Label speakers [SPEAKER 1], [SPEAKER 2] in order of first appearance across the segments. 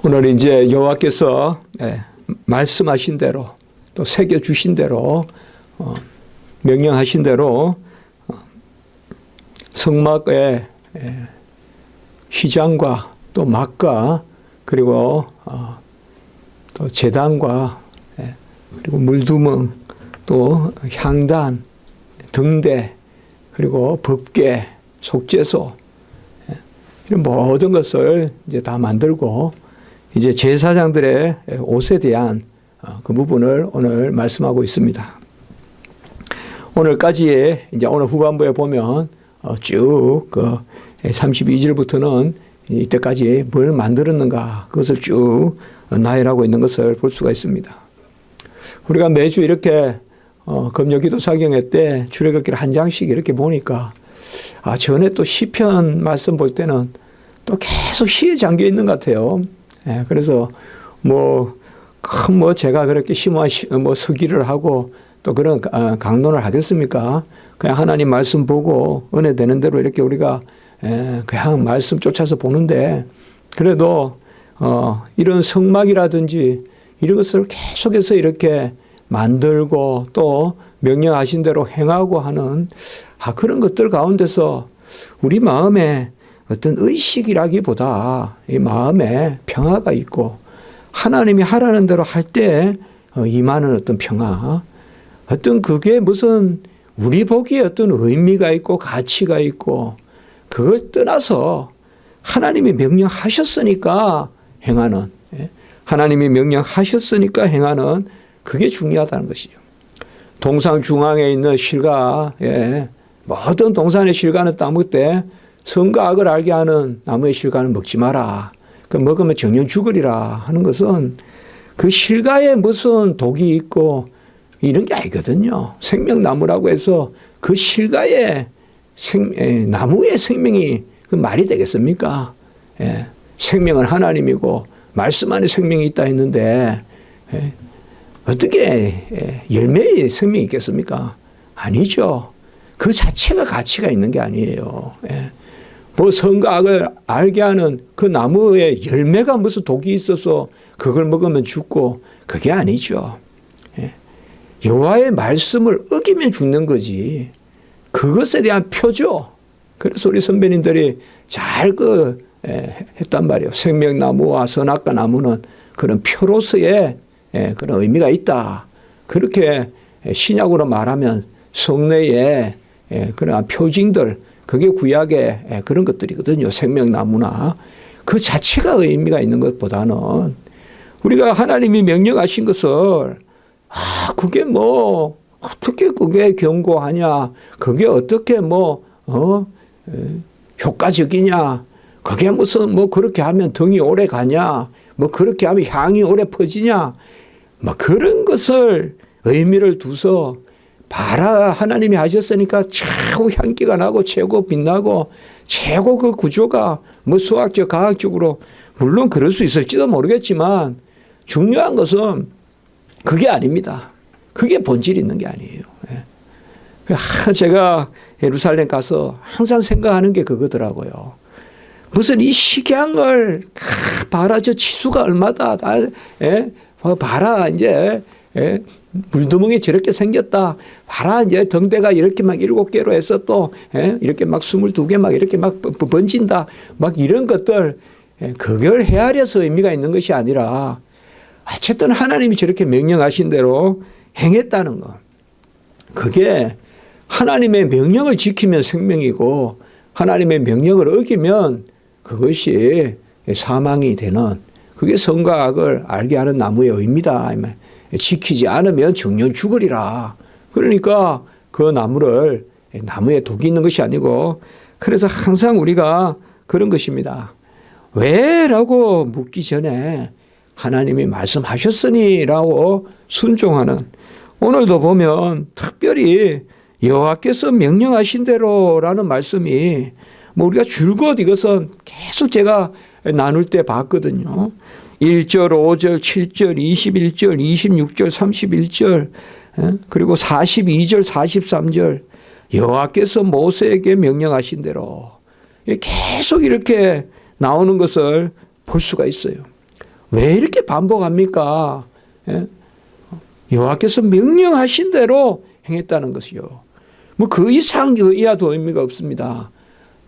[SPEAKER 1] 오늘 이제 여호와께서 말씀하신 대로 또 새겨주신 대로 명령하신 대로 성막의 휘장과 또 막과 그리고 또 제단과 그리고 물두멍 또 향단 등대 그리고 법궤 속죄소 이런 모든 것을 이제 다 만들고 이제 제사장들의 옷에 대한 그 부분을 오늘 말씀하고 있습니다. 오늘까지의 이제 오늘 후반부에 보면 쭉 그 32절부터는 이때까지 뭘 만들었는가 그것을 쭉 나열하고 있는 것을 볼 수가 있습니다. 우리가 매주 이렇게 금요기도 사경회 때 출애굽기를 한 장씩 이렇게 보니까 전에 또 시편 말씀 볼 때는 또 계속 시에 잠겨 있는 것 같아요. 그래서 제가 그렇게 심한 서기를 하고 또 그런 강론을 하겠습니까? 그냥 하나님 말씀 보고 은혜 되는 대로 이렇게 우리가 그냥 말씀 쫓아서 보는데 그래도 이런 성막이라든지 이런 것을 계속해서 이렇게 만들고 또 명령하신 대로 행하고 하는 그런 것들 가운데서 우리 마음에 어떤 의식이라기보다 이 마음에 평화가 있고 하나님이 하라는 대로 할 때 임하는 어떤 평화, 어떤 그게 무슨 우리 보기에 어떤 의미가 있고 가치가 있고 그걸 떠나서 하나님이 명령하셨으니까 행하는, 하나님이 명령하셨으니까 행하는 그게 중요하다는 것이죠. 동산 중앙에 있는 실과, 모든 동산의 실과는 따먹을 때 선과 악을 알게 하는 나무의 실과는 먹지 마라. 그 먹으면 정령 죽으리라 하는 것은 그 실과에 무슨 독이 있고 이런 게 아니거든요. 생명나무라고 해서 그 실과에 나무의 생명이 그 말이 되겠습니까? 생명은 하나님이고 말씀 안에 생명이 있다 했는데 어떻게 열매의 생명이 있겠습니까? 아니죠. 그 자체가 가치가 있는 게 아니에요. 선과 악을 알게 하는 그 나무에 열매가 무슨 독이 있어서 그걸 먹으면 죽고 그게 아니죠. 여호와의 말씀을 어기면 죽는 거지. 그것에 대한 표죠. 그래서 우리 선배님들이 잘 했단 말이에요. 생명나무와 선악과 나무는 그런 표로서의 그런 의미가 있다. 그렇게 신약으로 말하면 성례의 그런 표징들, 그게 구약의 그런 것들이거든요. 생명나무나. 그 자체가 의미가 있는 것보다는 우리가 하나님이 명령하신 것을 그게 어떻게 그게 견고하냐. 그게 어떻게 효과적이냐. 그게 무슨 그렇게 하면 등이 오래 가냐. 그렇게 하면 향이 오래 퍼지냐. 그런 것을 의미를 두서 봐라 하나님이 하셨으니까 최고 향기가 나고 최고 빛나고 최고 그 구조가 수학적 과학적으로 물론 그럴 수 있을지도 모르겠지만 중요한 것은 그게 아닙니다. 그게 본질이 있는 게 아니에요. 제가 예루살렘 가서 항상 생각하는 게 그거더라고요. 무슨 이 식양을 봐라 저 치수가 얼마다 봐라 이제 물두멍이 저렇게 생겼다. 봐라 이제 등대가 이렇게 막 7개로 해서 또 이렇게 막 22개 막 이렇게 막 번진다. 막 이런 것들 그걸 헤아려서 의미가 있는 것이 아니라 어쨌든 하나님이 저렇게 명령하신 대로 행했다는 것. 그게 하나님의 명령을 지키면 생명이고 하나님의 명령을 어기면 그것이 사망이 되는 그게 선과 악을 알게 하는 나무의 의미다. 지키지 않으면 정령 죽으리라. 그러니까 그 나무에 독이 있는 것이 아니고 그래서 항상 우리가 그런 것입니다. 왜? 라고 묻기 전에 하나님이 말씀하셨으니 라고 순종하는 오늘도 보면 특별히 여호와께서 명령하신 대로라는 말씀이 우리가 줄곧 이것은 계속 제가 나눌 때 봤거든요. 1절, 5절, 7절, 21절, 26절, 31절 그리고 42절, 43절 여호와께서 모세에게 명령하신 대로 계속 이렇게 나오는 것을 볼 수가 있어요. 왜 이렇게 반복합니까? 예? 여호와께서 명령하신 대로 행했다는 것이요. 뭐 그 이상 그 이하도 의미가 없습니다.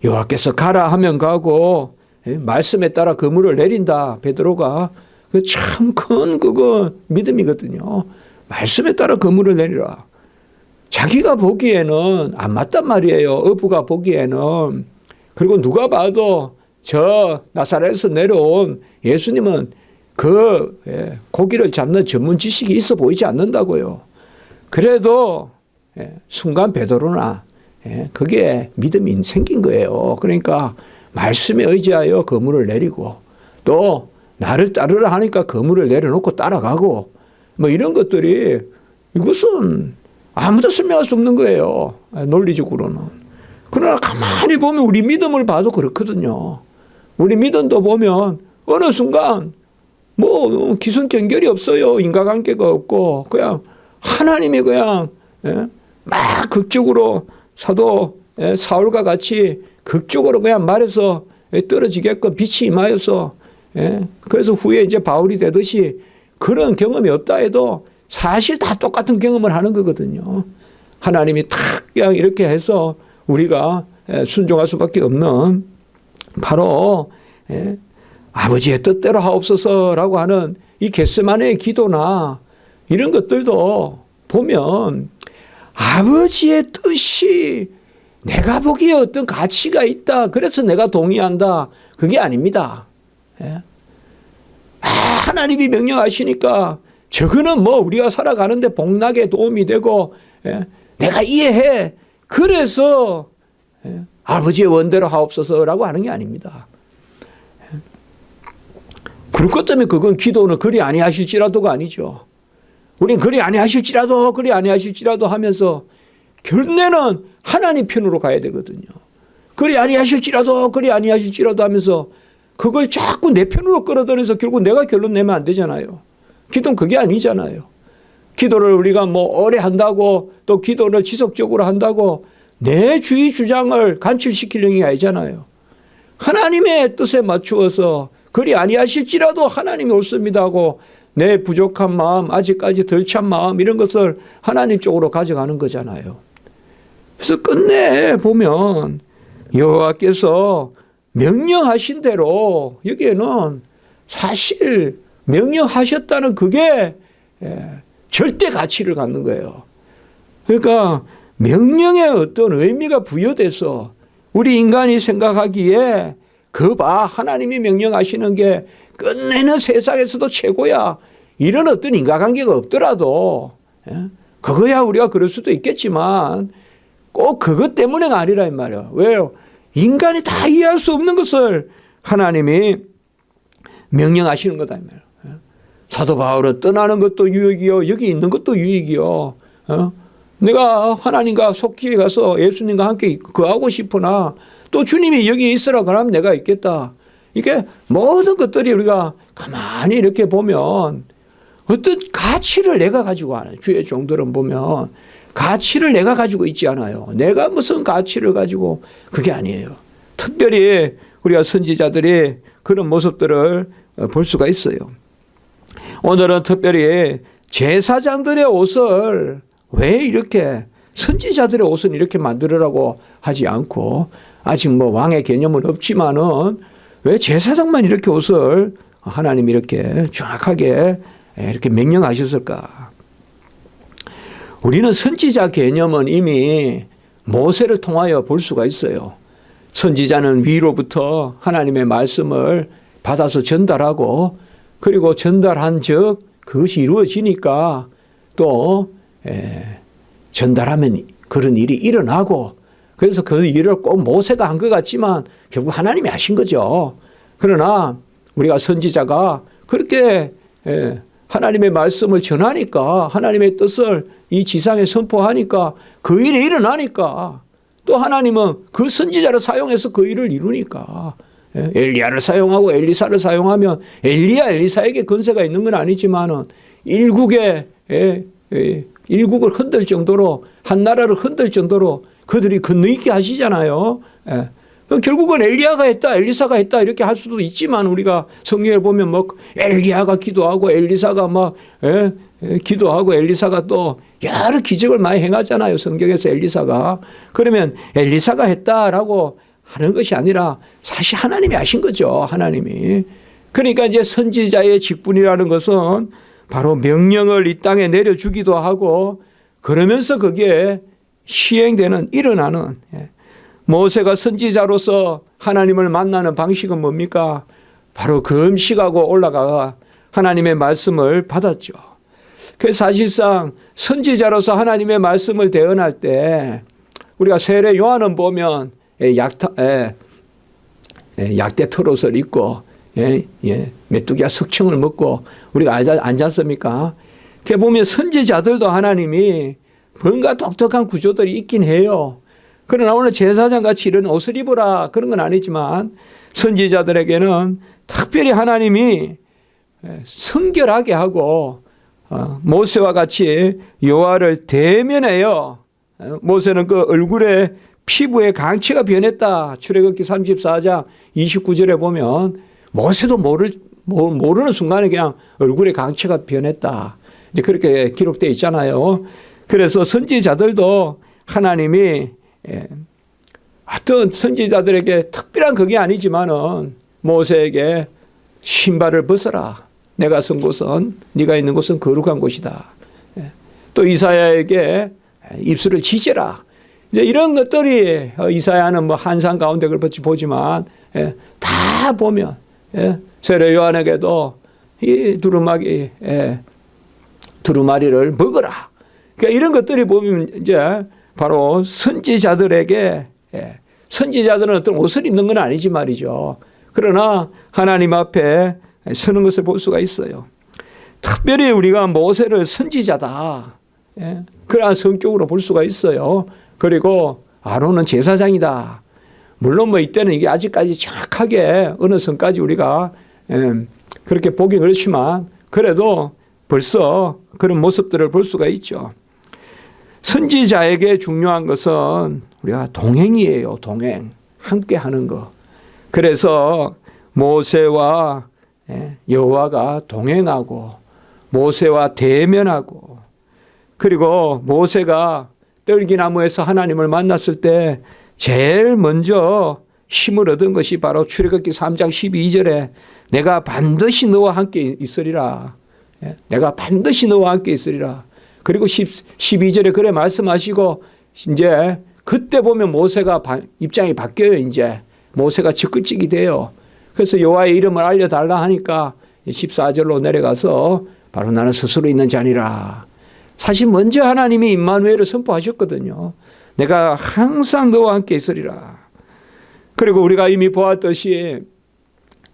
[SPEAKER 1] 여호와께서 가라 하면 가고 말씀에 따라 그물을 내린다. 베드로가 그 참 큰 그거 믿음이거든요. 말씀에 따라 그물을 내리라. 자기가 보기에는 안 맞단 말이에요. 어부가 보기에는. 그리고 누가 봐도 저 나사렛에서 내려온 예수님은 그 고기를 잡는 전문 지식이 있어 보이지 않는다고요. 그래도 순간 베드로나 그게 믿음이 생긴 거예요. 그러니까 말씀에 의지하여 그물을 내리고 또 나를 따르라 하니까 그물을 내려놓고 따라가고 뭐 이런 것들이 이것은 아무도 설명할 수 없는 거예요. 논리적으로는. 그러나 가만히 보면 우리 믿음을 봐도 그렇거든요. 우리 믿음도 보면 어느 순간 뭐 기승전결이 없어요. 인과관계가 없고 그냥 하나님이 그냥 막 극적으로 사도 사울과 같이 극적으로 그냥 말해서 떨어지게끔 빛이 임하여서 그래서 후에 이제 바울이 되듯이 그런 경험이 없다 해도 사실 다 똑같은 경험을 하는 거거든요. 하나님이 탁 그냥 이렇게 해서 우리가 순종할 수밖에 없는 바로 아버지의 뜻대로 하옵소서라고 하는 이 겟세마네의 기도나 이런 것들도 보면 아버지의 뜻이 내가 보기에 어떤 가치가 있다. 그래서 내가 동의한다. 그게 아닙니다. 하나님이 명령하시니까 저거는 뭐 우리가 살아가는데 복락에 도움이 되고 내가 이해해. 그래서 아버지의 원대로 하옵소서라고 하는 게 아닙니다. 그럴 것 때문에 그건 기도는 그리 아니하실지라도가 아니죠. 우린 그리 아니하실지라도 하면서 결내는 하나님 편으로 가야 되거든요. 그리 아니하실지라도 하면서 그걸 자꾸 내 편으로 끌어들여서 결국 내가 결론 내면 안 되잖아요. 기도는 그게 아니잖아요. 기도를 우리가 뭐 오래 한다고 또 기도를 지속적으로 한다고 내 주의 주장을 간칠시키려는 게 아니잖아요. 하나님의 뜻에 맞추어서 그리 아니하실지라도 하나님이 옳습니다 하고 내 부족한 마음, 아직까지 덜 찬 마음 이런 것을 하나님 쪽으로 가져가는 거잖아요. 그래서 끝내 보면 여호와께서 명령하신 대로 여기에는 사실 명령하셨다는 그게 절대 가치를 갖는 거예요. 그러니까 명령에 어떤 의미가 부여돼서 우리 인간이 생각하기에 그 봐 하나님이 명령하시는 게 끝내는 세상에서도 최고야. 이런 어떤 인과관계가 없더라도 그거야 우리가 그럴 수도 있겠지만 꼭 그것 때문에가 아니라 이 말이야. 왜요? 인간이 다 이해할 수 없는 것을 하나님이 명령하시는 거다 이 말이야. 사도 바울은 떠나는 것도 유익이요 여기 있는 것도 유익이요. 내가 하나님과 속히 가서 예수님과 함께 거하고 싶으나 또 주님이 여기 있으라 그러면 내가 있겠다. 이게 모든 것들이 우리가 가만히 이렇게 보면 어떤 가치를 내가 가지고 하는 주의 종들은 보면 가치를 내가 가지고 있지 않아요. 내가 무슨 가치를 가지고 그게 아니에요. 특별히 우리가 선지자들이 그런 모습들을 볼 수가 있어요. 오늘은 특별히 제사장들의 옷을 왜 이렇게 선지자들의 옷은 이렇게 만들으라고 하지 않고 아직 뭐 왕의 개념은 없지만은 왜 제사장만 이렇게 옷을 하나님이 이렇게 정확하게 이렇게 명령하셨을까? 우리는 선지자 개념은 이미 모세를 통하여 볼 수가 있어요. 선지자는 위로부터 하나님의 말씀을 받아서 전달하고 그리고 전달한 즉 그것이 이루어지니까 또 전달하면 그런 일이 일어나고 그래서 그 일을 꼭 모세가 한 것 같지만 결국 하나님이 하신 거죠. 그러나 우리가 선지자가 그렇게 하나님의 말씀을 전하니까 하나님의 뜻을 이 지상에 선포하니까 그 일이 일어나니까 또 하나님은 그 선지자를 사용해서 그 일을 이루니까 엘리야를 사용하고 엘리사를 사용하면 엘리야 엘리사에게 권세가 있는 건 아니지만은 일국을 흔들 정도로 한 나라를 흔들 정도로 그들이 건너있게 하시잖아요. 결국은 엘리야가 했다, 엘리사가 했다 이렇게 할 수도 있지만 우리가 성경에 보면 뭐 엘리야가 기도하고 엘리사가 막 기도하고 엘리사가 또 여러 기적을 많이 행하잖아요. 성경에서 엘리사가. 그러면 엘리사가 했다라고 하는 것이 아니라 사실 하나님이 하신 거죠. 하나님이. 그러니까 이제 선지자의 직분이라는 것은 바로 명령을 이 땅에 내려주기도 하고 그러면서 그게 시행되는 일어나는 모세가 선지자로서 하나님을 만나는 방식은 뭡니까? 바로 금식하고 올라가 하나님의 말씀을 받았죠. 그 사실상 선지자로서 하나님의 말씀을 대언할 때 우리가 세례 요한은 보면 약대 털옷을 입고 메뚜기가 석청을 먹고 우리가 알지 않습니까? 그 보면 선지자들도 하나님이 뭔가 독특한 구조들이 있긴 해요. 그러나 오늘 제사장 같이 이런 옷을 입어라 그런 건 아니지만 선지자들에게는 특별히 하나님이 성결하게 하고 모세와 같이 여호와를 대면해요. 모세는 그 얼굴에 피부에 강체가 변했다. 출애굽기 34장 29절에 보면 모세도 모르는 순간에 그냥 얼굴에 강체가 변했다. 이제 그렇게 기록되어 있잖아요. 그래서 선지자들도 하나님이 어떤 선지자들에게 특별한 그게 아니지만은 모세에게 신발을 벗어라. 내가 선 곳은 네가 있는 곳은 거룩한 곳이다. 또 이사야에게 입술을 지져라. 이제 이런 것들이 이사야는 뭐 한상 가운데 그걸 보지만 다 보면 세례 요한에게도 이 두루마리를 먹어라. 그러니까 이런 것들이 보면 이제 바로 선지자들에게 선지자들은 어떤 옷을 입는 건 아니지 말이죠. 그러나 하나님 앞에 서는 것을 볼 수가 있어요. 특별히 우리가 모세를 선지자다. 그러한 성격으로 볼 수가 있어요. 그리고 아론은 제사장이다. 물론 뭐 이때는 이게 아직까지 정확하게 어느 선까지 우리가 그렇게 보긴 그렇지만 그래도 벌써 그런 모습들을 볼 수가 있죠. 선지자에게 중요한 것은 우리가 동행이에요. 동행. 함께 하는 거. 그래서 모세와 여호와가 동행하고 모세와 대면하고 그리고 모세가 떨기나무에서 하나님을 만났을 때 제일 먼저 힘을 얻은 것이 바로 출애굽기 3장 12절에 내가 반드시 너와 함께 있으리라. 내가 반드시 너와 함께 있으리라. 그리고 12절에 그래 말씀하시고 이제 그때 보면 모세가 입장이 바뀌어요. 이제 모세가 적극적이 돼요. 그래서 여호와의 이름을 알려달라 하니까 14절로 내려가서 바로 나는 스스로 있는 자니라. 사실 먼저 하나님이 임마누엘을 선포하셨거든요. 내가 항상 너와 함께 있으리라. 그리고 우리가 이미 보았듯이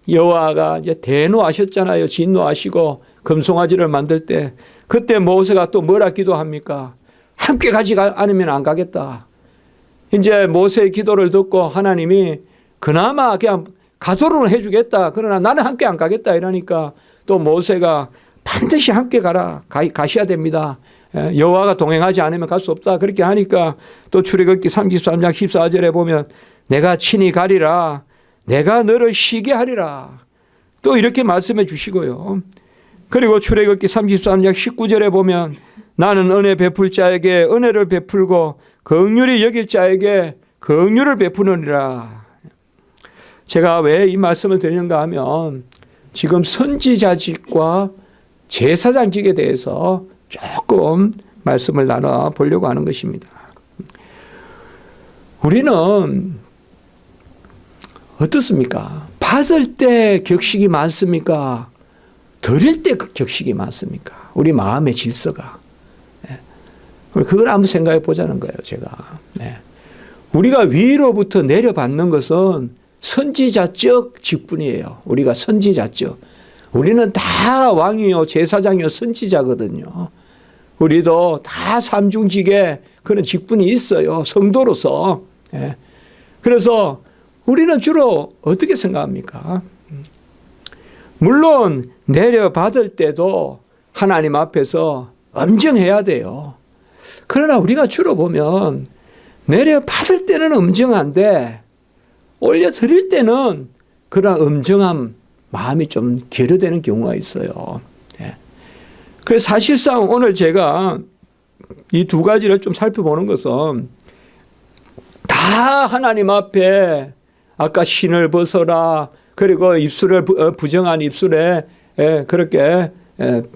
[SPEAKER 1] 여호와가 이제 대노하셨잖아요. 진노하시고 금송아지를 만들 때 그때 모세가 또 뭐라 기도합니까? 함께 가지 않으면 안 가겠다. 이제 모세의 기도를 듣고 하나님이 그나마 그냥 가도록은 해주겠다. 그러나 나는 함께 안 가겠다 이러니까 또 모세가 반드시 함께 가셔야 됩니다. 여호와가 동행하지 않으면 갈 수 없다. 그렇게 하니까 또 출애굽기 33장 14절에 보면 내가 친히 가리라. 내가 너를 쉬게 하리라. 또 이렇게 말씀해 주시고요. 그리고 출애굽기 33장 19절에 보면 나는 은혜 베풀 자에게 은혜를 베풀고 긍휼히 여길 자에게 긍휼을 베푸느니라. 제가 왜 이 말씀을 드리는가 하면 지금 선지자직과 제사장직에 대해서 조금 말씀을 나눠 보려고 하는 것입니다. 우리는 어떻습니까? 받을 때 격식이 많습니까? 드릴 때 격식이 많습니까? 우리 마음의 질서가. 그걸 한번 생각해 보자는 거예요, 제가. 우리가 위로부터 내려받는 것은 선지자적 직분이에요. 우리가 선지자적. 우리는 다 왕이요, 제사장이요, 선지자거든요. 우리도 다 삼중직에 그런 직분이 있어요. 성도로서. 그래서 우리는 주로 어떻게 생각합니까? 물론 내려받을 때도 하나님 앞에서 엄정해야 돼요. 그러나 우리가 주로 보면 내려받을 때는 엄정한데 올려드릴 때는 그런 엄정한 마음이 좀 결여되는 경우가 있어요. 예. 그래서 사실상 오늘 제가 이 두 가지를 좀 살펴보는 것은 다 하나님 앞에 아까 신을 벗어라, 그리고 입술을 부정한 입술에 그렇게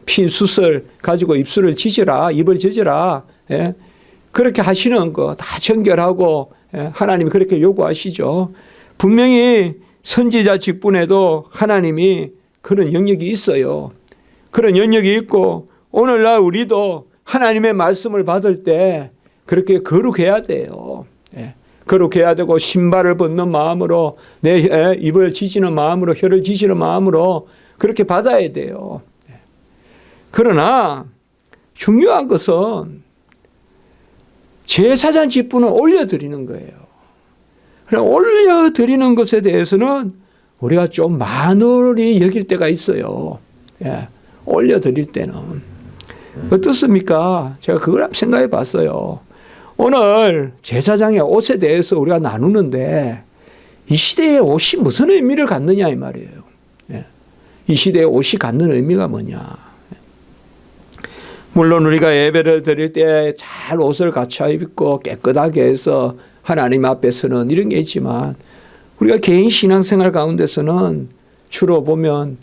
[SPEAKER 1] 핀 숯을 가지고 입술을 찢으라, 입을 찢으라, 그렇게 하시는 거 다 정결하고 하나님이 그렇게 요구하시죠. 분명히 선지자 직분에도 하나님이 그런 영역이 있어요. 그런 영역이 있고 오늘날 우리도 하나님의 말씀을 받을 때 그렇게 거룩해야 돼요. 거룩해야 되고 신발을 벗는 마음으로 내 입을 찢는 마음으로 혀를 찢는 마음으로 그렇게 받아야 돼요. 그러나 중요한 것은 제사장 직분을 올려드리는 거예요. 올려드리는 것에 대해서는 우리가 좀 만홀히 여길 때가 있어요. 올려드릴 때는. 어떻습니까? 제가 그걸 한번 생각해 봤어요. 오늘 제사장의 옷에 대해서 우리가 나누는데 이 시대의 옷이 무슨 의미를 갖느냐 이 말이에요. 이 시대의 옷이 갖는 의미가 뭐냐. 물론 우리가 예배를 드릴 때 잘 옷을 갖춰 입고 깨끗하게 해서 하나님 앞에서는 이런 게 있지만 우리가 개인 신앙생활 가운데서는 주로 보면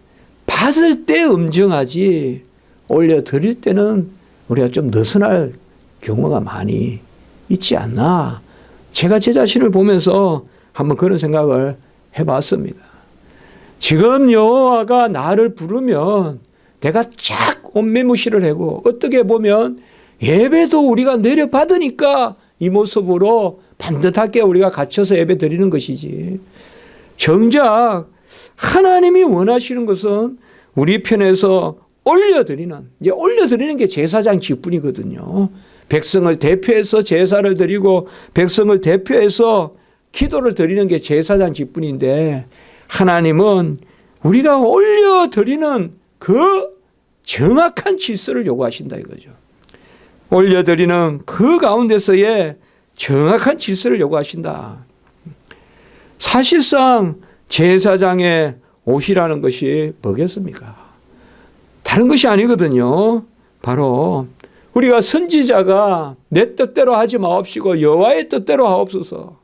[SPEAKER 1] 받을 때 엄정하지 올려드릴 때는 우리가 좀 느슨할 경우가 많이 있지 않나. 제가 제 자신을 보면서 한번 그런 생각을 해봤습니다. 지금 여호와가 나를 부르면 내가 쫙 옷매무시를 하고 어떻게 보면 예배도 우리가 내려받으니까 이 모습으로 반듯하게 우리가 갇혀서 예배 드리는 것이지. 정작 하나님이 원하시는 것은 우리 편에서 올려드리는, 이제 올려드리는 게 제사장 직분이거든요. 백성을 대표해서 제사를 드리고 백성을 대표해서 기도를 드리는 게 제사장 직분인데 하나님은 우리가 올려드리는 그 정확한 질서를 요구하신다 이거죠. 올려드리는 그 가운데서의 정확한 질서를 요구하신다. 사실상 제사장의 옷이라는 것이 뭐겠습니까? 다른 것이 아니거든요. 바로 우리가 선지자가 내 뜻대로 하지 마옵시고 여호와의 뜻대로 하옵소서.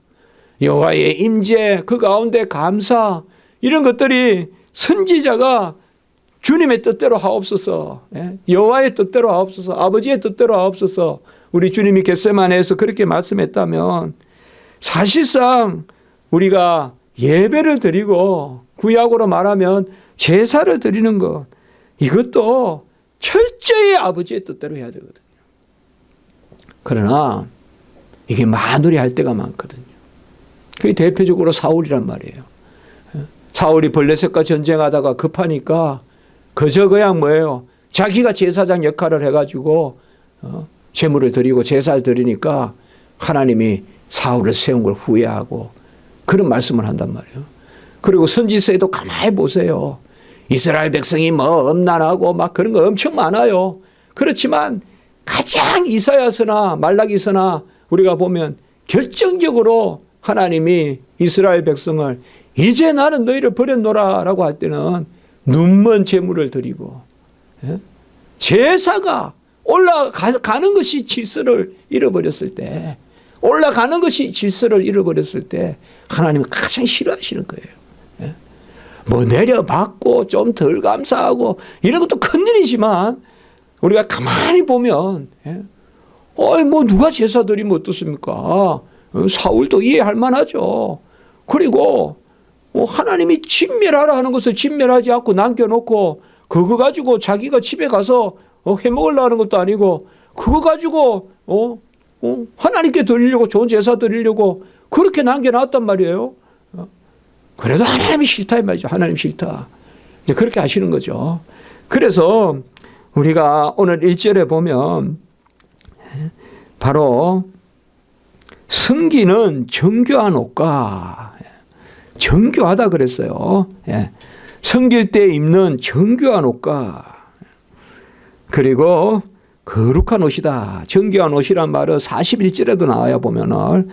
[SPEAKER 1] 여호와의 임재, 그 가운데 감사, 이런 것들이 선지자가 주님의 뜻대로 하옵소서, 여호와의 뜻대로 하옵소서, 아버지의 뜻대로 하옵소서. 우리 주님이 겟세마네에서 그렇게 말씀했다면 사실상 우리가 예배를 드리고 구약으로 말하면 제사를 드리는 것, 이것도 철저히 아버지의 뜻대로 해야 되거든요. 그러나 이게 만홀히 할 때가 많거든요. 그게 대표적으로 사울이란 말이에요. 사울이 블레셋과 전쟁하다가 급하니까 그저 그냥 뭐예요? 자기가 제사장 역할을 해가지고 제물을 드리고 제사를 드리니까 하나님이 사울을 세운 걸 후회하고 그런 말씀을 한단 말이에요. 그리고 선지서에도 가만히 보세요. 이스라엘 백성이 뭐 음란하고 막 그런 거 엄청 많아요. 그렇지만 가장 이사야서나 말라기서나 우리가 보면 결정적으로 하나님이 이스라엘 백성을 이제 나는 너희를 버렸노라 라고 할 때는 눈먼 제물을 드리고 제사가 올라가는 것이 질서를 잃어버렸을 때, 올라가는 것이 질서를 잃어버렸을 때 하나님이 가장 싫어하시는 거예요. 뭐 내려받고 좀 덜 감사하고 이런 것도 큰일이지만 우리가 가만히 보면 뭐 누가 제사 드리면 어떻습니까? 사울도 이해할 만하죠. 그리고 하나님이 진멸하라 하는 것을 진멸하지 않고 남겨놓고 그거 가지고 자기가 집에 가서 해먹으려는 것도 아니고 그거 가지고 하나님께 드리려고 좋은 제사 드리려고 그렇게 남겨놨단 말이에요. 그래도 하나님이 싫다 이 말이죠. 하나님 싫다. 이제 그렇게 하시는 거죠. 그래서 우리가 오늘 1절에 보면 바로 승기는 정교한 옷과 정교하다 그랬어요. 섬길 때 입는 정교한 옷과 그리고 거룩한 옷이다. 정교한 옷이란 말은 41절에도 나와야 보면은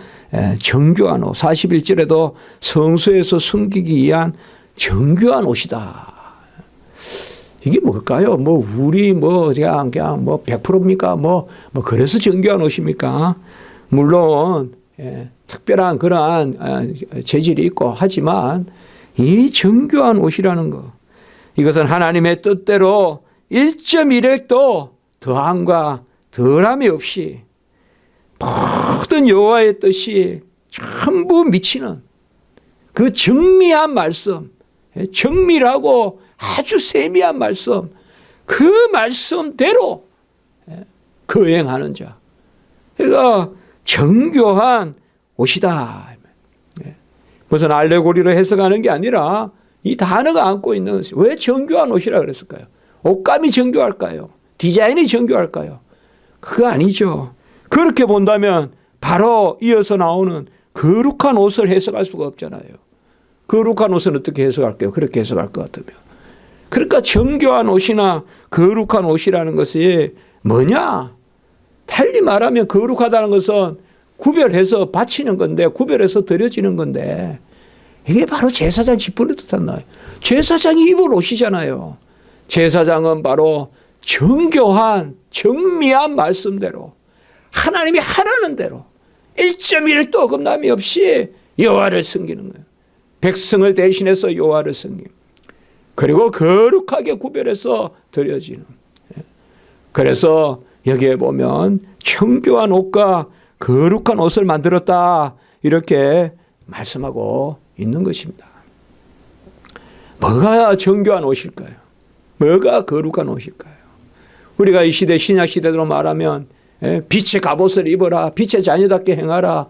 [SPEAKER 1] 정교한 옷, 41절에도 성소에서 숨기기 위한 정교한 옷이다. 이게 뭘까요? 뭐 우리 뭐 그냥 뭐 100%입니까? 뭐 그래서 정교한 옷입니까? 물론 특별한 그러한 재질이 있고 하지만 이 정교한 옷이라는 거, 이것은 하나님의 뜻대로 1.1획도 더함과 덜함이 없이 모든 여호와의 뜻이 전부 미치는 그 정밀한 말씀, 정밀하고 아주 세미한 말씀, 그 말씀대로 거행하는 자, 그러니까 정교한 옷이다. 무슨 알레고리로 해석하는 게 아니라 이 단어가 안고 있는, 왜 정교한 옷이라 그랬을까요? 옷감이 정교할까요? 디자인이 정교할까요? 그거 아니죠. 그렇게 본다면 바로 이어서 나오는 거룩한 옷을 해석할 수가 없잖아요. 거룩한 옷은 어떻게 해석할까요? 그렇게 해석할 것 같으면. 그러니까 정교한 옷이나 거룩한 옷이라는 것이 뭐냐? 달리 말하면 거룩하다는 것은 구별해서 바치는 건데, 구별해서 드려지는 건데, 이게 바로 제사장 지푸를 뜻한 거예요. 제사장이 입을 옷이잖아요. 제사장은 바로 정교한 정미한 말씀대로 하나님이 하라는 대로 1.1도 어긋남이 없이 여호와를 섬기는 거예요. 백성을 대신해서 여호와를 섬기고, 그리고 거룩하게 구별해서 드려지는. 그래서 여기에 보면 정교한 옷과 거룩한 옷을 만들었다, 이렇게 말씀하고 있는 것입니다. 뭐가 정교한 옷일까요? 뭐가 거룩한 옷일까요? 우리가 이 시대, 신약 시대로 말하면 빛의 갑옷을 입어라, 빛의 자녀답게 행하라,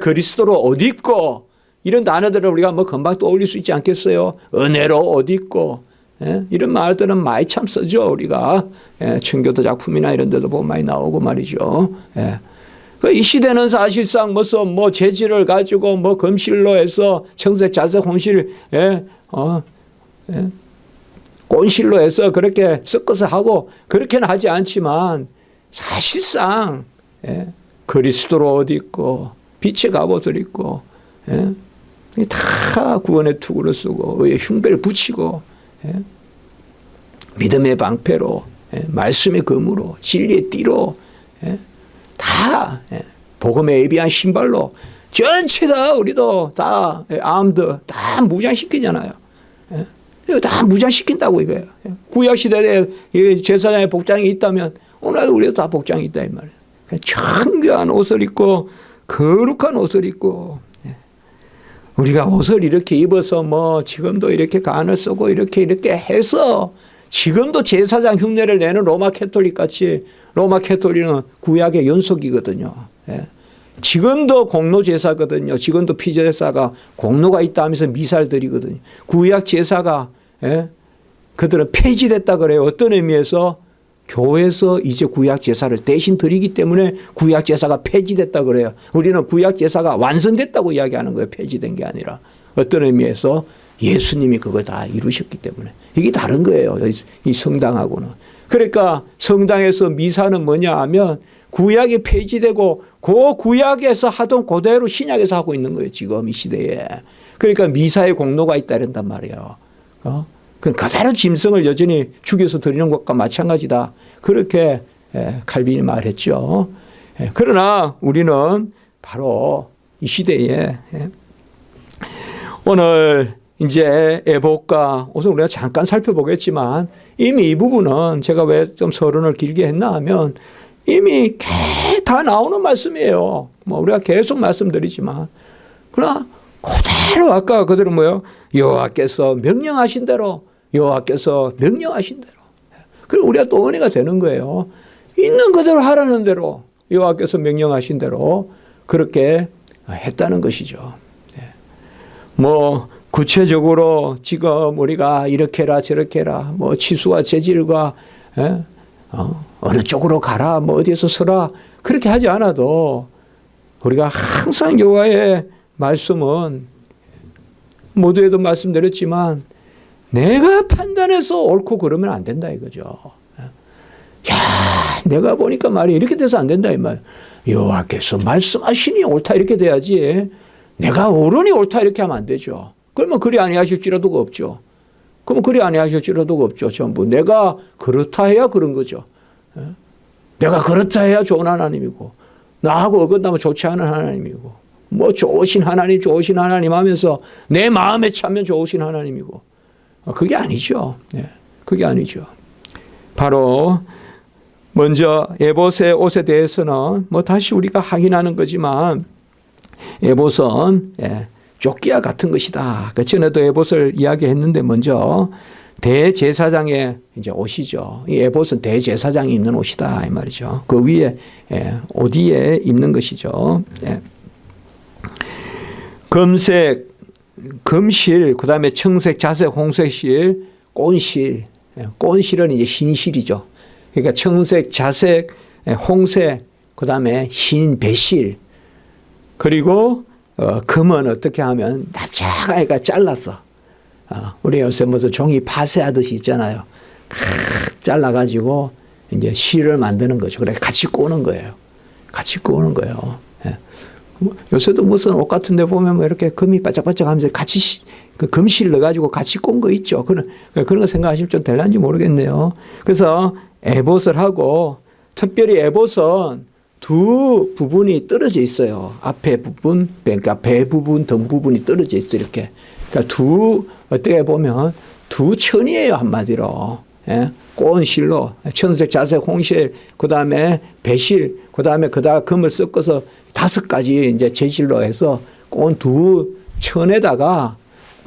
[SPEAKER 1] 그리스도로 옷 입고, 이런 단어들을 우리가 뭐 금방 떠올릴 수 있지 않겠어요? 은혜로 옷 입고, 이런 말들은 많이 참 쓰죠. 우리가 청교도 작품이나 이런 데도 보면 많이 나오고 말이죠. 이 시대는 사실상 무슨 뭐 재질을 가지고 뭐 금실로 해서 청색, 자색, 혼실, 꼰실로 해서 그렇게 섞어서 하고, 그렇게는 하지 않지만 사실상 그리스도로 옷 입고 빛의 갑옷을 입고 다 구원의 투구를 쓰고 의의 흉배를 붙이고 믿음의 방패로 말씀의 검으로 진리의 띠로 다 복음에 예비한 신발로 전체 다 우리도 다 아음드 다 무장시키잖아요. 이거 다 무장시킨다고 이거예요. 구약시대에 제사장의 복장이 있다면 오늘도 우리도 다 복장이 있다 이 말이에요. 정교한 옷을 입고 거룩한 옷을 입고, 우리가 옷을 이렇게 입어서 뭐 지금도 이렇게 간을 쓰고 이렇게 해서 지금도 제사장 흉내를 내는 로마 캐톨릭 같이, 로마 캐톨릭은 구약의 연속이거든요. 지금도 공로 제사거든요. 지금도 피제사가 공로가 있다 하면서 미사를 드리거든요. 구약 제사가 그들은 폐지됐다 그래요. 어떤 의미에서? 교회에서 이제 구약 제사를 대신 드리기 때문에 구약 제사가 폐지됐다 그래요. 우리는 구약 제사가 완성됐다고 이야기하는 거예요. 폐지된 게 아니라. 어떤 의미에서? 예수님이 그걸 다 이루셨기 때문에. 이게 다른 거예요. 이 성당하고는. 그러니까 성당에서 미사는 뭐냐 하면 구약이 폐지되고 그 구약에서 하던 그대로 신약에서 하고 있는 거예요. 지금 이 시대에. 그러니까 미사의 공로가 있다 이런단 말이에요. 그대로 짐승을 여전히 죽여서 드리는 것과 마찬가지다. 그렇게 칼빈이 말했죠. 그러나 우리는 바로 이 시대에 오늘 이제 에봇과 옷을 우리가 잠깐 살펴보겠지만 이미 이 부분은 제가 왜 좀 서론을 길게 했나 하면 이미 다 나오는 말씀이에요. 뭐 우리가 계속 말씀드리지만, 그러나 그대로 아까 그대로 뭐요? 여호와께서 명령하신 대로, 여호와께서 명령하신 대로. 그리고 우리가 또 은혜가 되는 거예요. 있는 그대로 하라는 대로 여호와께서 명령하신 대로 그렇게 했다는 것이죠. 뭐 구체적으로 지금 우리가 이렇게 해라 저렇게 해라, 뭐 치수와 재질과 어느 쪽으로 가라, 뭐 어디에서 서라, 그렇게 하지 않아도 우리가 항상 여호와의 말씀은 모두에도 말씀드렸지만 내가 판단해서 옳고 그러면 안 된다 이거죠. 야, 내가 보니까 말이야 이렇게 돼서 안 된다 이 말. 여호와께서 말씀하시니 옳다 이렇게 돼야지. 내가 옳으니 옳다 이렇게 하면 안 되죠. 그러면 그리 아니하실지라도가 없죠. 그러면 그리 아니하실지라도가 없죠. 전부 내가 그렇다 해야 그런 거죠. 내가 그렇다 해야 좋은 하나님이고 나하고 어긋나면 좋지 않은 하나님이고 뭐 좋으신 하나님 하면서 내 마음에 차면 좋으신 하나님이고 그게 아니죠. 그게 아니죠. 바로 먼저 에봇의 옷에 대해서는 뭐 다시 우리가 확인하는 거지만 에봇은 조끼와 같은 것이다. 그 전에도 에봇을 이야기했는데 먼저 대제사장의 이제 옷이죠. 이 에봇은 대제사장이 입는 옷이다 이 말이죠. 그 위에 옷 위에 입는 것이죠. 금색, 금실, 그다음에 청색, 자색, 홍색실, 꽃실. 꽃실은 이제 흰실이죠. 그러니까 청색, 자색, 홍색, 그다음에 흰 배실. 그리고 금은 어떻게 하면 납작하게 잘라서 우리 요새 무슨 종이 파쇄하듯이 있잖아요. 잘라가지고 이제 실을 만드는 거죠. 그래 같이 꼬는 거예요. 같이 꼬는 거예요. 요새도 무슨 옷 같은 데 보면 뭐 이렇게 금이 반짝반짝 하면서 같이 그 금실 넣어가지고 같이 꼰 거 있죠. 그런 거 생각하시면 좀 될란지 모르겠네요. 그래서 에봇을 하고 특별히 에봇은 두 부분이 떨어져 있어요. 앞에 부분, 그러니까 배 부분, 등 부분이 떨어져 있어요. 이렇게. 그러니까 어떻게 보면 두 천이에요. 한마디로. 꽃실로 천색, 자색, 홍실, 그 다음에 배실, 그 다음에 금을 섞어서 5가지 이제 재질로 해서 꽃 두 천에다가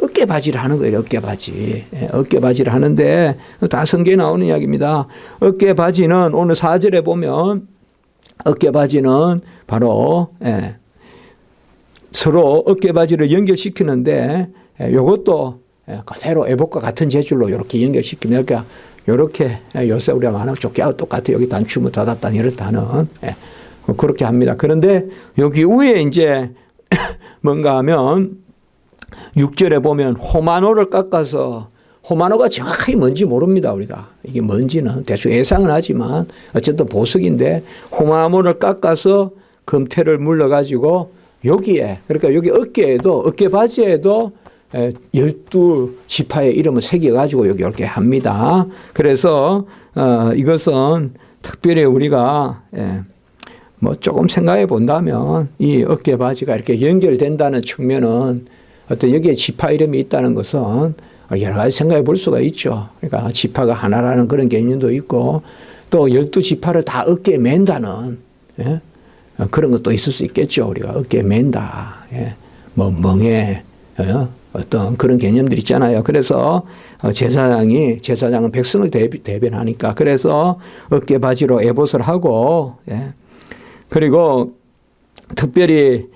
[SPEAKER 1] 어깨바지를 하는 거예요. 어깨바지. 어깨바지를 하는데 다 성경에 나오는 이야기입니다. 어깨바지는 오늘 4절에 보면 어깨바지는 바로 서로 어깨바지를 연결시키는데 이것도 그대로 에봇과 같은 재질로 이렇게 연결시키면 이렇게 요새 우리가 말하는 조끼하고 똑같아요. 여기 단추문 닫았다 이렇다는 그렇게 합니다. 그런데 여기 위에 이제 뭔가 하면 6절에 보면 호마노를 깎아서 호마노가 정확하게 뭔지 모릅니다. 우리가 이게 뭔지는 대충 예상은 하지만 어쨌든 보석인데 호마노를 깎아서 금태를 물러가지고 여기에 그러니까 여기 어깨에도 어깨바지에도 12지파의 이름을 새겨가지고 여기 이렇게 합니다. 그래서 이것은 특별히 우리가 뭐 조금 생각해 본다면 이 어깨바지가 이렇게 연결된다는 측면은 어떤 여기에 지파 이름이 있다는 것은 여러 가지 생각해 볼 수가 있죠. 그러니까 지파가 하나라는 그런 개념도 있고 또 12지파를 다 어깨에 맨다는 그런 것도 있을 수 있겠죠. 우리가 어깨에 맨다. 뭐 멍에 어떤 그런 개념들이 있잖아요. 그래서 제사장은 백성을 대변하니까 그래서 어깨바지로 에봇을 하고 그리고 특별히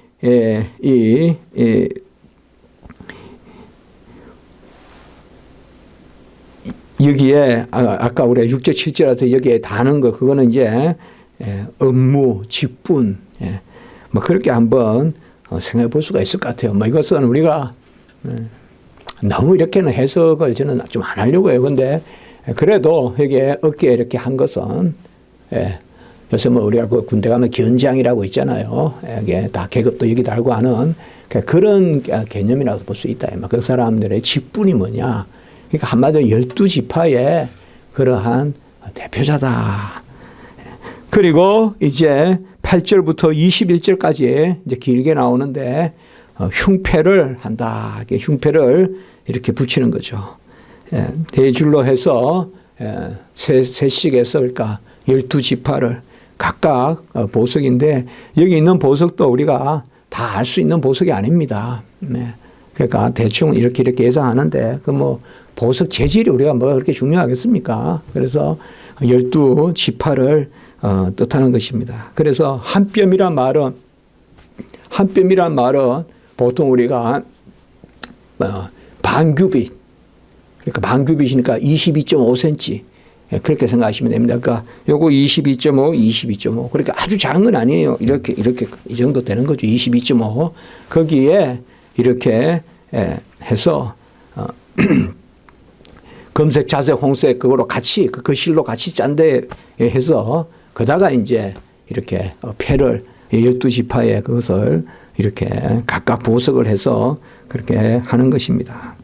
[SPEAKER 1] 여기에 아까 우리가 6절 7절에서 여기에 다는 거 그거는 이제 업무, 직분 뭐 그렇게 한번 생각해 볼 수가 있을 것 같아요. 뭐 이것은 우리가 너무 이렇게는 해석을 저는 좀 안 하려고 해요. 근데 그래도 여기에 어깨에 이렇게 한 것은 요새 뭐 우리가 그 군대 가면 견장이라고 있잖아요. 이게 다 계급도 여기 달고 하는 그런 개념이라고 볼 수 있다. 그 사람들의 직분이 뭐냐. 그러니까 한마디로 12지파의 그러한 대표자다. 그리고 이제 8절부터 21절까지 이제 길게 나오는데 흉패를 한다. 흉패를 이렇게 붙이는 거죠. 네 줄로 해서 세 씩에서 그러니까 12지파를 각각 보석인데 여기 있는 보석도 우리가 다 알 수 있는 보석이 아닙니다. 그러니까 대충 이렇게 예상하는데 그 뭐 보석 재질이 우리가 뭐가 그렇게 중요하겠습니까? 그래서 12지파를 뜻하는 것입니다. 그래서 한 뼘이란 말은 보통 우리가 반규빗 그러니까 반규빗이니까 22.5cm 그렇게 생각하시면 됩니다. 그러니까 요거 22.5 그러니까 아주 작은 건 아니에요. 이렇게 이 정도 되는 거죠. 22.5 거기에 이렇게 해서 검색, 자색, 홍색 그거로 같이 그 거실로 같이 짠데 해서 그다가 이제 이렇게 패를 12지파에 그것을 이렇게 각각 보석을 해서 그렇게 하는 것입니다.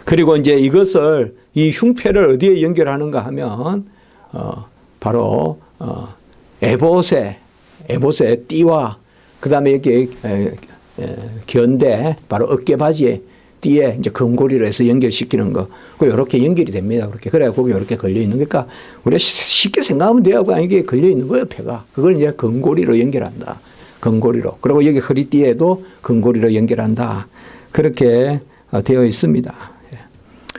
[SPEAKER 1] 그리고 이제 이것을 이 흉패를 어디에 연결하는가 하면 바로 에봇의 띠와 그다음에 여기 견대 바로 어깨바지에 띠에 이제 금고리로 해서 연결시키는 거. 그 이렇게 연결이 됩니다. 그렇게. 그래야 거기 이렇게 걸려 있는 거니까 우리가 쉽게 생각하면 돼요. 그냥 이게 걸려 있는 거예요, 패가. 그걸 이제 금고리로 연결한다. 금고리로. 그리고 여기 허리띠에도 금고리로 연결한다. 그렇게 되어 있습니다.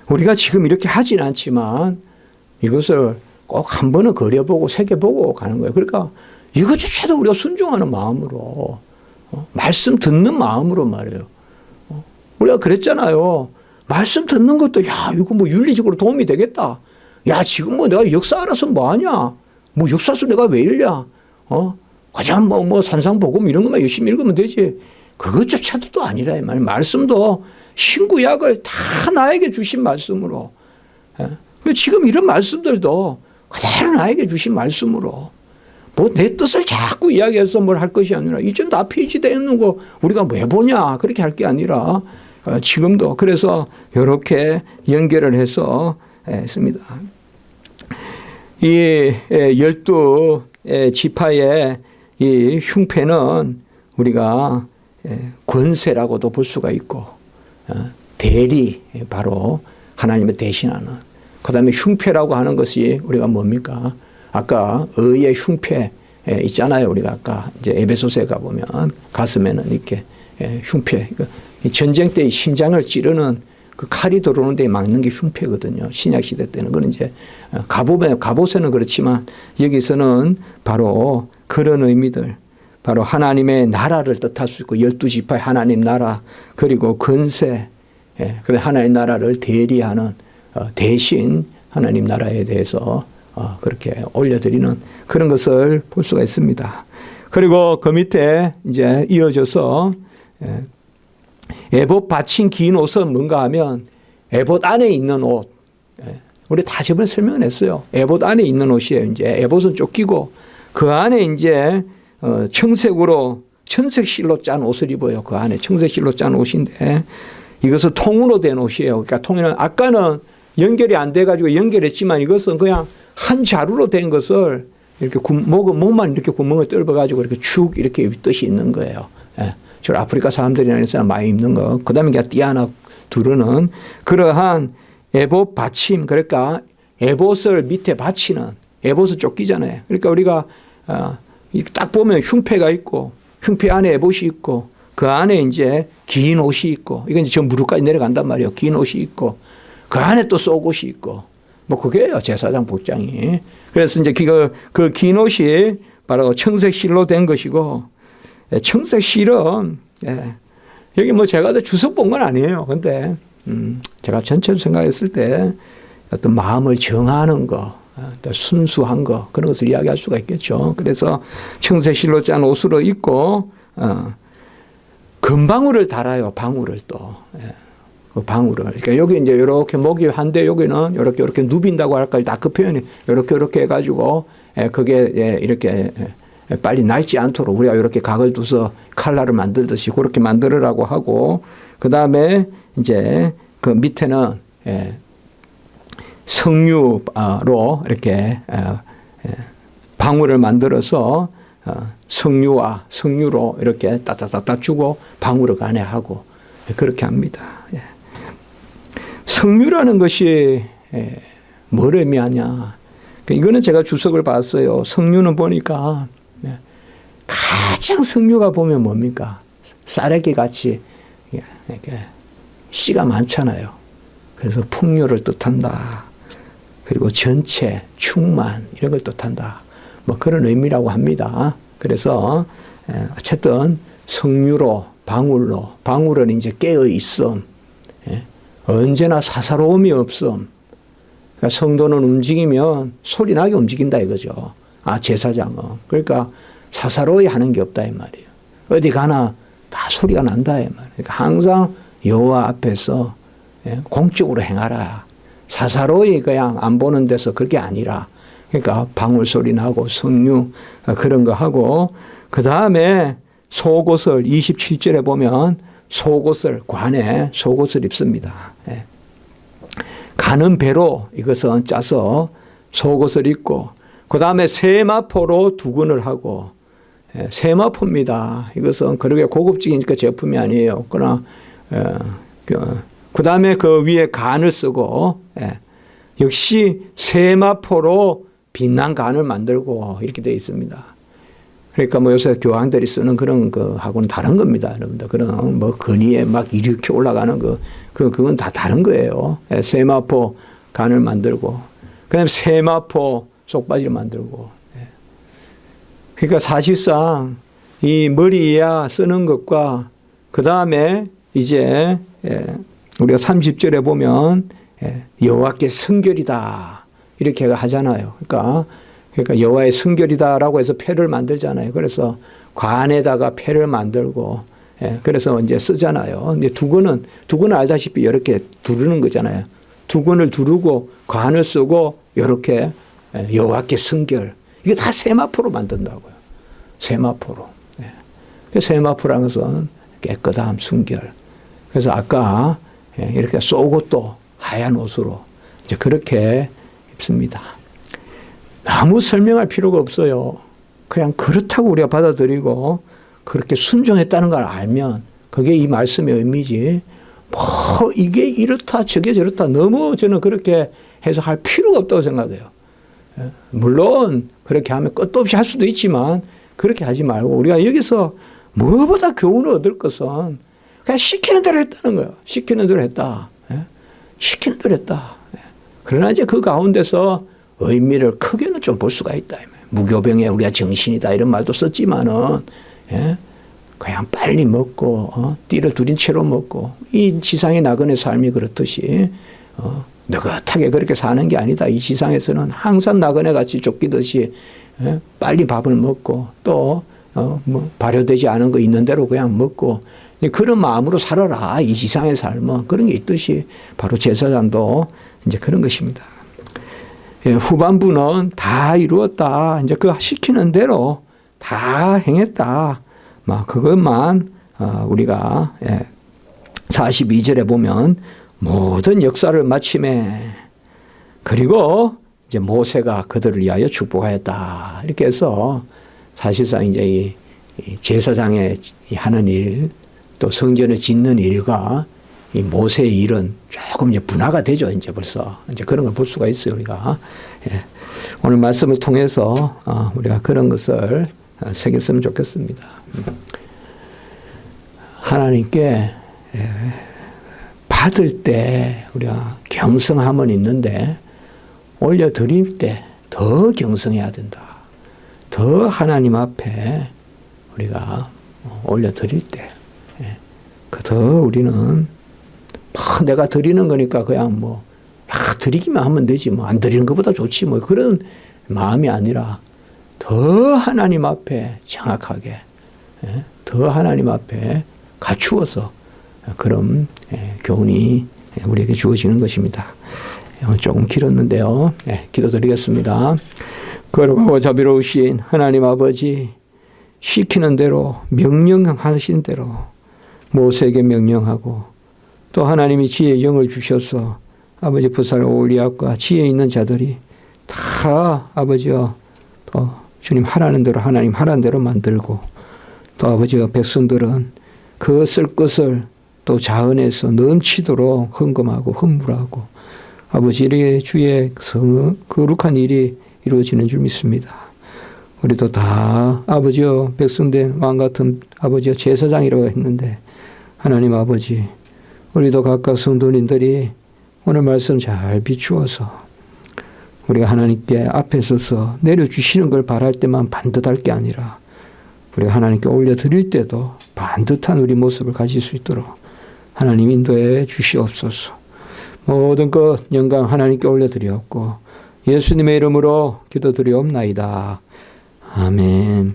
[SPEAKER 1] 우리가 지금 이렇게 하진 않지만 이것을 꼭 한 번은 그려보고 새겨보고 가는 거예요. 그러니까 이것조차도 우리가 순종하는 마음으로 말씀 듣는 마음으로 말이에요. 우리가 그랬잖아요. 말씀 듣는 것도 야 이거 뭐 윤리적으로 도움이 되겠다. 야 지금 뭐 내가 역사 알아서 뭐 하냐. 뭐 역사서 내가 왜 읽냐. 그냥 뭐 산상복음 이런 것만 열심히 읽으면 되지. 그것조차도 또 아니라 이 말. 말씀도 신구약을 다 나에게 주신 말씀으로. 지금 이런 말씀들도 그대로 나에게 주신 말씀으로. 뭐 내 뜻을 자꾸 이야기해서 뭘 할 것이 아니라 이젠 다 폐지되어 있는 거 우리가 왜 보냐 그렇게 할 게 아니라 지금도 그래서 이렇게 연결을 해서 했습니다. 이 12지파의 이 흉패는 우리가 권세라고도 볼 수가 있고 대리 바로 하나님을 대신하는 그다음에 흉패라고 하는 것이 우리가 뭡니까? 아까 의의 흉패 있잖아요. 우리가 아까 이제 에베소서에 가보면 가슴에는 이렇게 흉패. 전쟁 때 심장을 찌르는 그 칼이 들어오는 데 막는 게 흉패거든요. 신약 시대 때는. 그건 이제 갑옷에는 그렇지만 여기서는 바로 그런 의미들. 바로 하나님의 나라를 뜻할 수 있고 12지파의 하나님 나라 그리고 권세. 그래 하나의 나라를 대리하는 대신 하나님 나라에 대해서 그렇게 올려드리는 그런 것을 볼 수가 있습니다. 그리고 그 밑에 이제 이어져서 에봇 받친 긴 옷은 뭔가 하면 에봇 안에 있는 옷. 우리 다 저번에 설명을 했어요. 에봇 안에 있는 옷이에요. 이제 에봇은 쫓기고 그 안에 이제 청색으로 청색 실로 짠 옷을 입어요. 그 안에 청색 실로 짠 옷인데 이것은 통으로 된 옷이에요. 그러니까 통에는 아까는 연결이 안 돼가지고 연결했지만 이것은 그냥 한 자루로 된 것을 이렇게 목만 이렇게 구멍을 뚫어가지고 이렇게 축 이렇게 입듯이 있는 거예요. 저 아프리카 사람들이나 이런 사람 많이 입는 거. 그 다음에 그냥 띠 하나 두르는 그러한 에봇 받침. 그러니까 에봇을 밑에 받치는 에봇을 쫓기잖아요. 그러니까 우리가 딱 보면 흉패가 있고 흉패 안에 에봇이 있고 그 안에 이제 긴 옷이 있고 이건 이제 저 무릎까지 내려간단 말이에요. 긴 옷이 있고 그 안에 또 속옷이 있고 뭐 그게요. 제사장 복장이. 그래서 이제 그 긴 옷이 바로 청색 실로 된 것이고 청색 실은 여기 뭐 제가 주석 본 건 아니에요. 근데 제가 전체로 생각했을 때 어떤 마음을 정하는 거 순수한 거 그런 것을 이야기할 수가 있겠죠. 그래서 청색 실로 짠 옷으로 입고 금방울을 달아요. 방울을 또. 그 방울을. 그러니까 여기 이제 이렇게 목이 한데 여기는 이렇게 누빈다고 할까요? 딱 그 표현이 이렇게 해가지고 그게 이렇게 빨리 낡지 않도록 우리가 이렇게 각을 둬서 칼날을 만들듯이 그렇게 만들으라고 하고 그 다음에 이제 그 밑에는 석류로 이렇게 방울을 만들어서 석류로 이렇게 따따따따 주고 방울을 안에 하고 그렇게 합니다. 석류라는 것이 뭘 의미하냐. 이거는 제가 주석을 봤어요. 석류는 보니까 가장 석류가 보면 뭡니까? 쌀에기 같이 씨가 많잖아요. 그래서 풍요를 뜻한다. 그리고 전체, 충만 이런 걸 뜻한다. 뭐 그런 의미라고 합니다. 그래서 어쨌든 석류로 방울로 방울은 이제 깨어 있음. 언제나 사사로움이 없음. 그러니까 성도는 움직이면 소리 나게 움직인다 이거죠. 제사장은. 그러니까 사사로이 하는 게 없다 이 말이에요. 어디 가나 다 소리가 난다 이 말이에요. 그러니까 항상 여호와 앞에서 공적으로 행하라. 사사로이 그냥 안 보는 데서 그게 아니라, 그러니까 방울 소리 나고 석류 그런 거 하고, 그 다음에 속옷을 27절에 보면 속옷을, 관에 속옷을 입습니다. 예. 가는 배로 이것은 짜서 속옷을 입고, 그 다음에 세마포로 두근을 하고, 예, 세마포입니다. 이것은 그렇게 고급적인 제품이 아니에요. 그러나 그 다음에 그 위에 간을 쓰고, 예, 역시 세마포로 빛난 간을 만들고 이렇게 되어 있습니다. 그러니까 뭐 요새 교황들이 쓰는 그런 하고는 다른 겁니다, 여러분들. 그런 뭐 근위에 막 이렇게 올라가는 그건 다 다른 거예요. 예, 세마포 간을 만들고, 그다음에 세마포 속바지를 만들고. 예. 그러니까 사실상 이 머리야 쓰는 것과 그 다음에 이제 우리가 30절에 보면 여호와께 성결이다 이렇게 하잖아요. 그러니까 여호와의 성결이다라고 해서 패를 만들잖아요. 그래서 관에다가 패를 만들고, 그래서 이제 쓰잖아요. 근데 두건은 알다시피 이렇게 두르는 거잖아요. 두건을 두르고 관을 쓰고 이렇게 여호와께 성결, 이게 다 세마포로 만든다고요. 세마포로. 세마포라는 것은 깨끗함, 순결. 그래서 아까 이렇게 속옷도 하얀 옷으로 이제 그렇게 입습니다. 아무 설명할 필요가 없어요. 그냥 그렇다고 우리가 받아들이고 그렇게 순종했다는 걸 알면 그게 이 말씀의 의미지, 뭐 이게 이렇다 저게 저렇다 너무 저는 그렇게 해석할 필요가 없다고 생각해요. 물론 그렇게 하면 끝도 없이 할 수도 있지만 그렇게 하지 말고 우리가 여기서 무엇보다 교훈을 얻을 것은 그냥 시키는 대로 했다는 거예요. 시키는 대로 했다. 시키는 대로 했다. 그러나 이제 그 가운데서 의미를 크게는 좀 볼 수가 있다. 무교병의 우리가 정신이다 이런 말도 썼지만은, 그냥 빨리 먹고 띠를 두린 채로 먹고 이 지상의 나그네 삶이 그렇듯이 느긋하게 그렇게 사는 게 아니다. 이 지상에서는 항상 나그네 같이 쫓기듯이 빨리 밥을 먹고 또 뭐 발효되지 않은 거 있는 대로 그냥 먹고 그런 마음으로 살아라. 이 지상의 삶은 그런 게 있듯이 바로 제사장도 이제 그런 것입니다. 후반부는 다 이루었다. 이제 그 시키는 대로 다 행했다. 막 그것만 우리가 42절에 보면 모든 역사를 마침에 그리고 이제 모세가 그들을 위하여 축복하였다. 이렇게 해서 사실상 이제 이 제사장의 하는 일, 또 성전을 짓는 일과 이 모세의 일은 조금 이제 분화가 되죠. 이제 벌써 이제 그런 걸 볼 수가 있어요. 우리가 오늘 말씀을 통해서 우리가 그런 것을 새겼으면 좋겠습니다. 하나님께 받을 때 우리가 경성함은 있는데 올려드릴 때 더 경성해야 된다. 더 하나님 앞에 우리가 올려드릴 때 더 우리는 내가 드리는 거니까 그냥 드리기만 하면 되지 안 드리는 것보다 좋지 그런 마음이 아니라 더 하나님 앞에 정확하게 더 하나님 앞에 갖추어서 그런 교훈이 우리에게 주어지는 것입니다. 오늘 조금 길었는데요. 기도드리겠습니다. 거룩하고 자비로우신 하나님 아버지, 시키는 대로 명령하신 대로 모세에게 명령하고 또 하나님이 지혜의 영을 주셔서 아버지 부살 올리압과 지혜 있는 자들이 다 아버지여 또 주님 하라는 대로 하나님 하라는 대로 만들고 또 아버지가 백성들은 그 쓸 것을 또 자은해서 넘치도록 헌금하고 헌물하고 아버지 이렇게 주의 거룩한 일이 이루어지는 줄 믿습니다. 우리도 다 아버지여 백성된 왕같은 아버지여 제사장이라고 했는데 하나님 아버지 우리도 각각 성도님들이 오늘 말씀 잘 비추어서 우리가 하나님께 앞에 서서 내려주시는 걸 바랄 때만 반듯할 게 아니라 우리가 하나님께 올려드릴 때도 반듯한 우리 모습을 가질 수 있도록 하나님 인도해 주시옵소서. 모든 것 영광 하나님께 올려드리옵고 예수님의 이름으로 기도드리옵나이다. 아멘.